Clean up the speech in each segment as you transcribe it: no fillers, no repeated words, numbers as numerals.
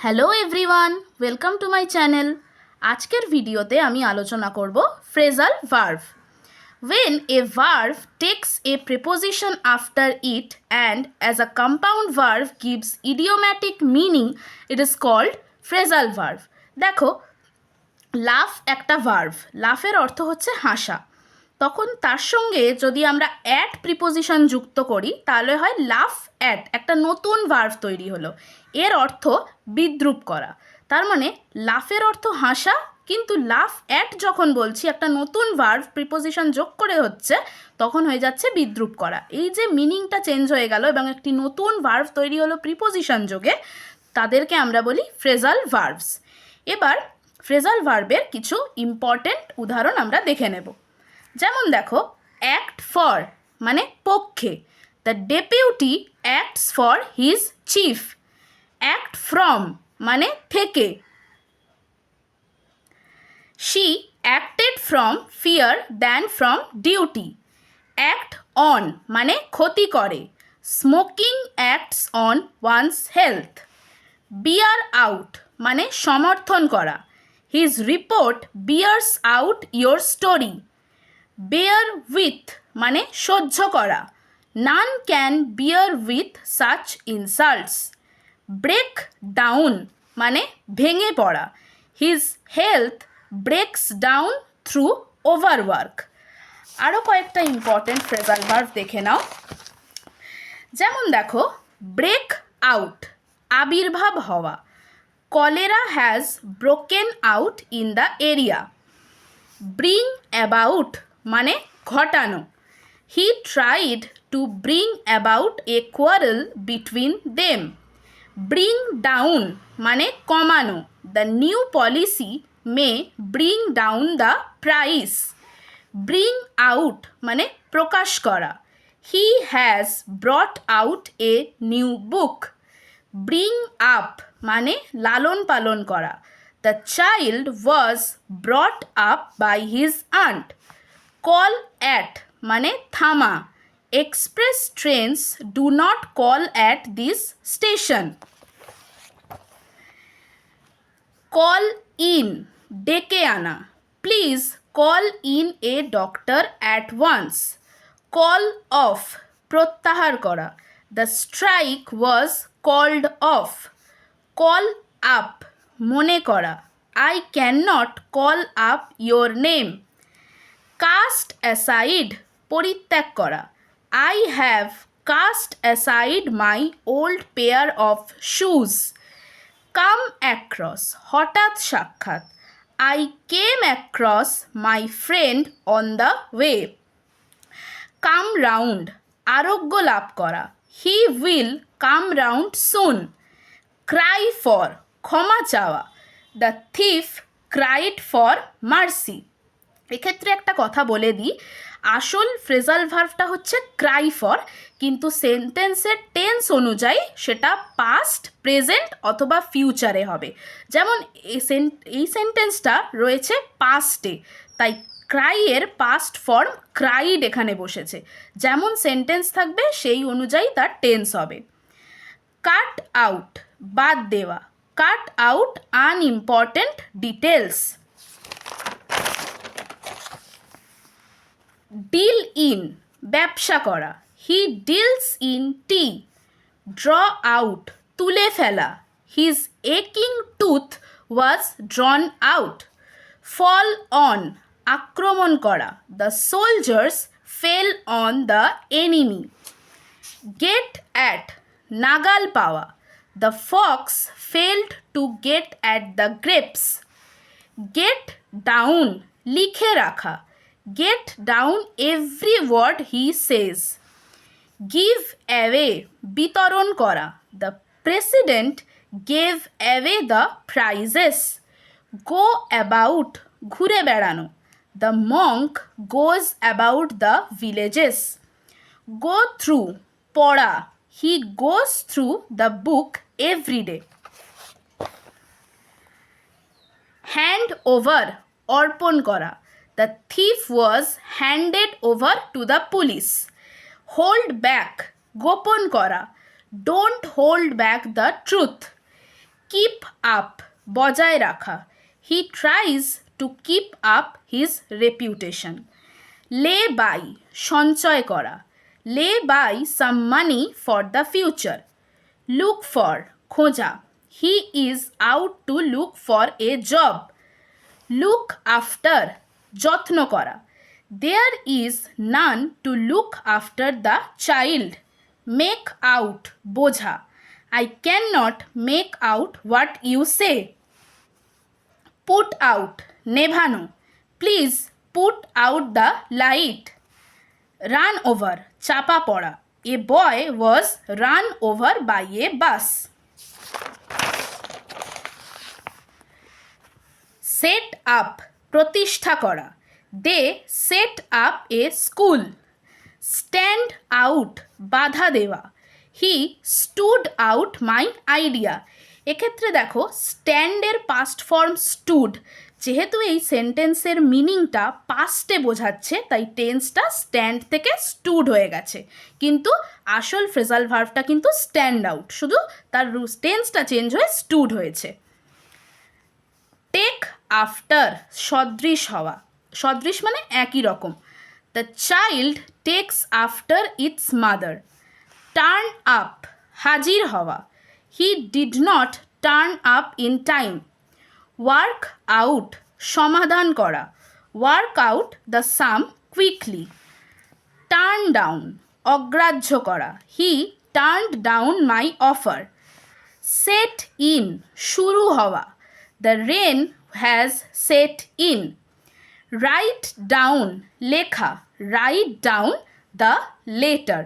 Hello everyone, welcome to my channel. আজকের ভিডিওতে আমি আলোচনা করব phrasal verb. When a verb takes a preposition after it and as a compound verb gives idiomatic meaning, it is called phrasal verb. দেখো, লাফ একটা verb, লাফের অর্থ হচ্ছে হাসা। তখন তার সঙ্গে যদি আমরা অ্যাট প্রিপোজিশন যুক্ত করি তাহলে হয় লাফ অ্যাট, একটা নতুন ভার্ভ তৈরি হলো। এর অর্থ বিদ্রূপ করা। তার মানে লাফের অর্থ হাসা, কিন্তু লাফ অ্যাট যখন বলছি একটা নতুন ভার্ভ প্রিপোজিশন যোগ করে হচ্ছে, তখন হয়ে যাচ্ছে বিদ্রূপ করা। এই যে মিনিংটা চেঞ্জ হয়ে গেল এবং একটি নতুন ভার্ভ তৈরি হলো প্রিপোজিশন যোগে, তাদেরকে আমরা বলি ফ্রেজাল ভার্ভস। এবার ফ্রেজাল ভার্বের কিছু ইম্পর্টেন্ট উদাহরণ আমরা দেখে নেব। যেমন দেখো, অ্যাক্ট ফর মানে পক্ষে, the deputy acts for his chief. Act from মানে থেকে, she acted from fear than from duty. Act on মানে ক্ষতি করে, smoking acts on one's health. Bear out মানে সমর্থন করা, his report bears out your story. Bear with মানে সহ্য করা, none can bear with such insults. Break down মানে ভেঙে পড়া, his health breaks down through overwork. আরও কয়েকটা ইম্পর্টেন্ট ফ্রেজাল ভার্ব দেখে নাও। যেমন দেখো, ব্রেক আউট আবির্ভাব হওয়া, cholera has broken out in the area. Bring about মানে ঘটানো, he tried to bring about a quarrel between them. Bring down মানে কমানো, the new policy may bring down the price. Bring out মানে প্রকাশ করা, he has brought out a new book. Bring up মানে লালন পালন করা, the child was brought up by his aunt. Call at মানে থামা, express trains do not call at this station. Call in ডেকে আনা, please call in a doctor at once. Call off প্রত্যাহার করা, the strike was called off. Call up মনে করা, I can not call up your name. Cast aside পরিত্যাগ করা, I have cast aside my old pair of shoes. Come across হঠাৎ সাক্ষাৎ, I came across my friend on the way. Come round আরোগ্য লাভ করা, he will come round soon. Cry for ক্ষমা চাওয়া, the thief cried for mercy. এক্ষেত্রে একটা কথা বলে দিই, আসল ফ্রেজাল ভার্ভটা হচ্ছে ক্রাই ফর, কিন্তু সেন্টেন্সের টেন্স অনুযায়ী সেটা পাস্ট, প্রেজেন্ট অথবা ফিউচারে হবে। যেমন এই সেন্টেন্সটা রয়েছে পাস্টে, তাই ক্রাইয়ের পাস্ট ফর্ম ক্রাইড এখানে বসেছে। যেমন সেন্টেন্স থাকবে সেই অনুযায়ী তার টেন্স হবে। কাট আউট বাদ দেওয়া, cut out unimportant details. Deal in ব্যবসা করা, he deals in tea. Draw out তুলে ফেলা, হিজ একিং tooth was drawn out. Fall on আক্রমণ করা, the soldiers fell on the enemy. Get at নাগাল পাওয়া, the fox failed to get at the grapes. Get down লিখে রাখা, get down every word he says. Give away বিতরণ করা, the president gave away the prizes. Go about ঘুরে বেড়ানো, the monk goes about the villages. Go through পড়া, he goes through the book every day. Hand over অর্পণ করা, the thief was handed over to the police. Hold back গোপন করা, don't hold back the truth. Keep up বজায় রাখা, he tries to keep up his reputation. Lay by সঞ্চয় করা, lay by some money for the future. Look for খোঁজা, he is out to look for A job. Look after যত্ন করা, there is none to look after the child. Make out বোঝা, I can not make out what you say. Put out নেভানো, please put out the light. Run over চাপা পড়া, a boy was run over by a bus. Set up প্রতিষ্ঠা করা, they set up a school. Stand out বাধা দেওয়া, he stood out my idea. এক্ষেত্রে দেখো স্ট্যান্ডের পাস্ট ফর্ম স্টুড, যেহেতু এই সেন্টেন্সের মিনিংটা পাস্টে বোঝাচ্ছে তাই টেন্সটা স্ট্যান্ড থেকে স্টুড হয়ে গেছে, কিন্তু আসল ফ্রেজাল ভার্বটা কিন্তু স্ট্যান্ড আউট, শুধু তার টেন্সটা চেঞ্জ হয়ে স্টুড হয়েছে। টেক আফটার সদৃশ হওয়া, সদৃশ মানে একই রকম। The child takes after its mother. Turn up হাজির হওয়া, he did not turn up in time. Work out সমাধান করা, work out the sum quickly. Turn down অগ্রাহ্য করা, he turned down my offer. Set in শুরু হওয়া, the rain has set in. Write down লেখা, write down the letter.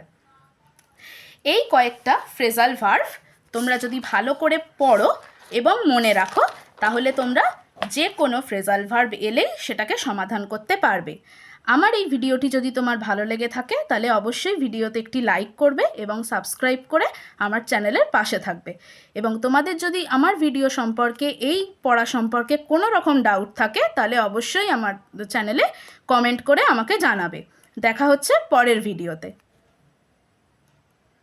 এই কয়েকটা phrasal verb তোমরা যদি ভালো করে পড়ো এবং মনে রাখো তাহলে তোমরা যে কোনো ফ্রেজাল ভার্ব এলেই সেটাকে সমাধান করতে পারবে। আমার এই ভিডিওটি যদি তোমার ভালো লেগে থাকে তাহলে অবশ্যই ভিডিওতে একটি লাইক করবে এবং সাবস্ক্রাইব করে আমার চ্যানেলের পাশে থাকবে। এবং তোমাদের যদি আমার ভিডিও সম্পর্কে এই পড়া সম্পর্কে কোনো রকম ডাউট থাকে তাহলে অবশ্যই আমার চ্যানেলে কমেন্ট করে আমাকে জানাবে। দেখা হচ্ছে পরের ভিডিওতে।